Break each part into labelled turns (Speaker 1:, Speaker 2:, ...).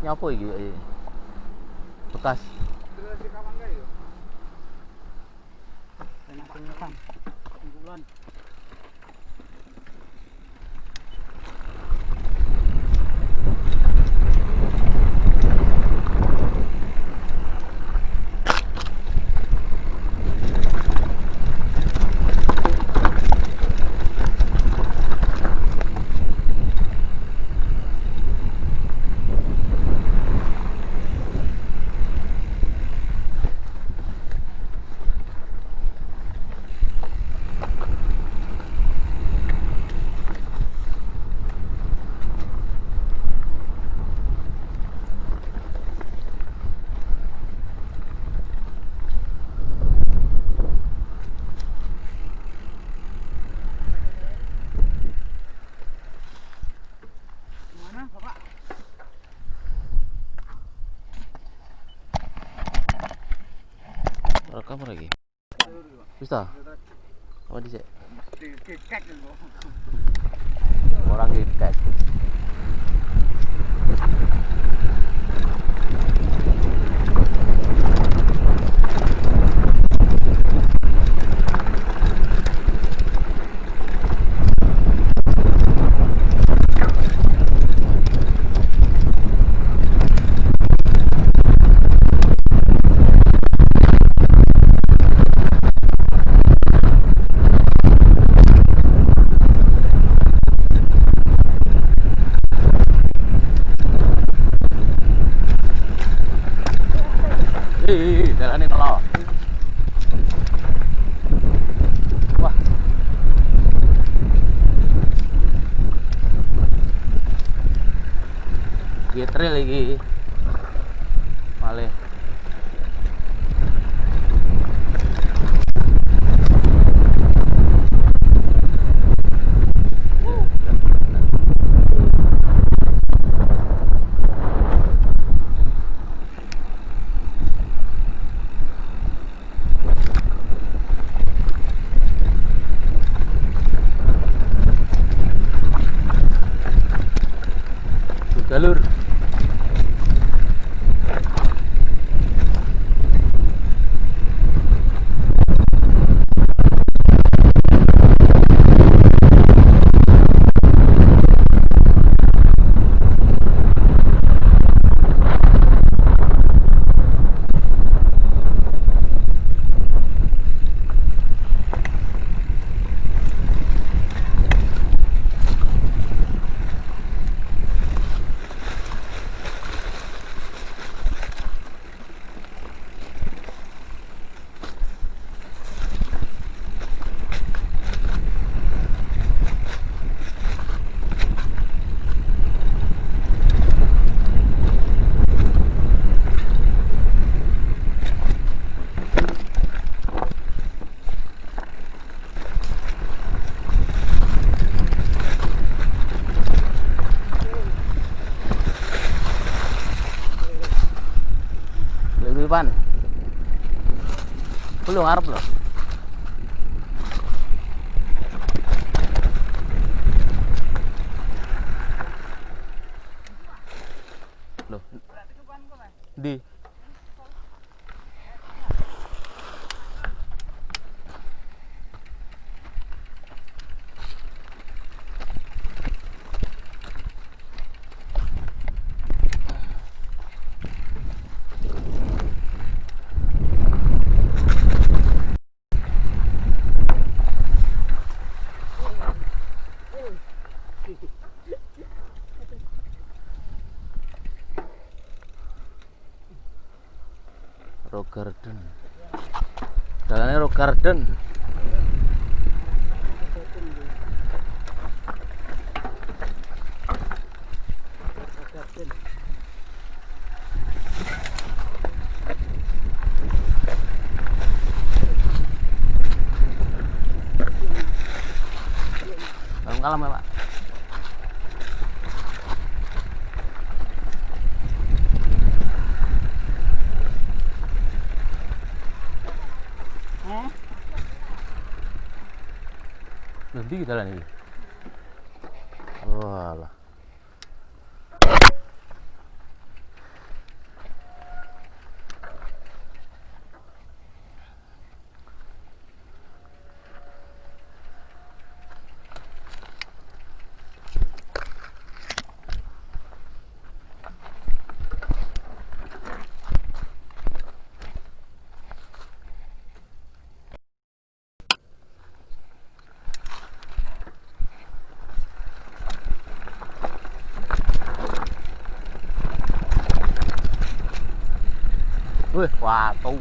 Speaker 1: Nyapo iki? Bekas.
Speaker 2: Terus di kawan gak ya?
Speaker 3: Enak sengatan. Unggulan. Mana, Bapak?
Speaker 1: Rekam lagi. Bisa? Apa dicek?
Speaker 2: Dicek dulu.
Speaker 1: Orang dicek. Jalan ini kalau. Wah. Getre lagi. Malih. Galur. Pan. Belum ngarep loh. Loh. Di. Rock Garden. Jalannya Rock Garden. Kalam ya, Pak. Nanti kita jalan ini. Walah. Wih, watu.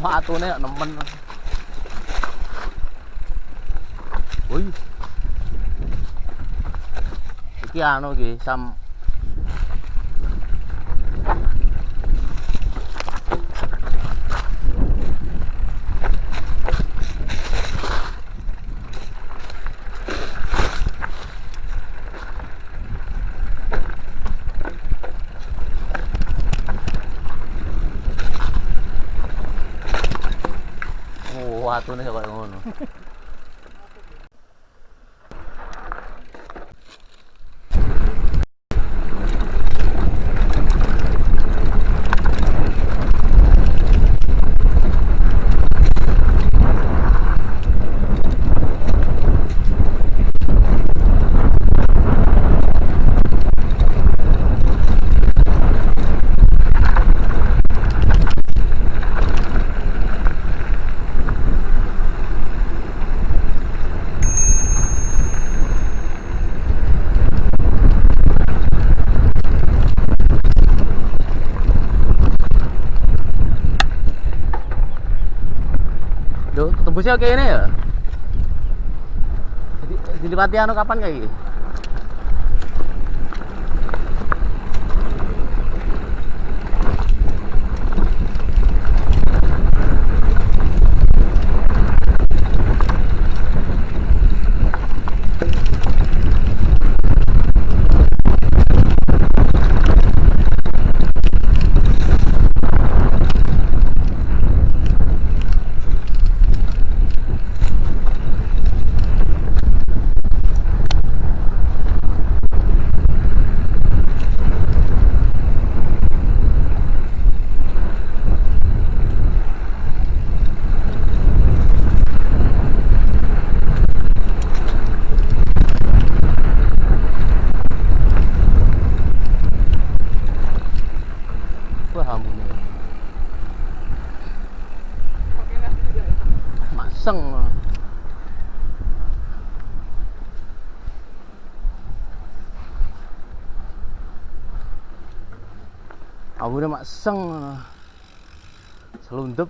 Speaker 1: Watune nemen. Wih. Iki anu iki sam watune kaya ngono. Loh, tembusnya kayak ini ya? Jadi dilipati anu kapan kayak gini? Wah, ampun. Maseng. Abunya maseng. Selundep.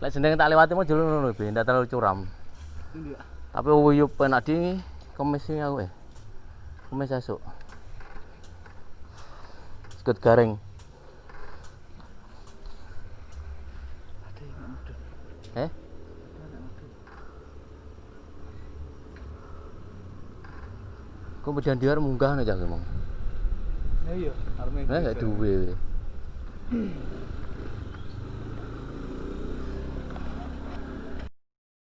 Speaker 1: Lek jeneng tak lewati mau jero ngono lho, ndak terlalu curam.
Speaker 3: Iya.
Speaker 1: Tapi uyup penak di kemis ini aku kemis esuk. Sikut garing.
Speaker 3: Ada yang mudun.
Speaker 1: Eh?
Speaker 3: Ada yang mudun.
Speaker 1: Kemudian dia munggah nih jangan ngomong.
Speaker 3: Nah iya, arep
Speaker 1: Nah, gak duwe.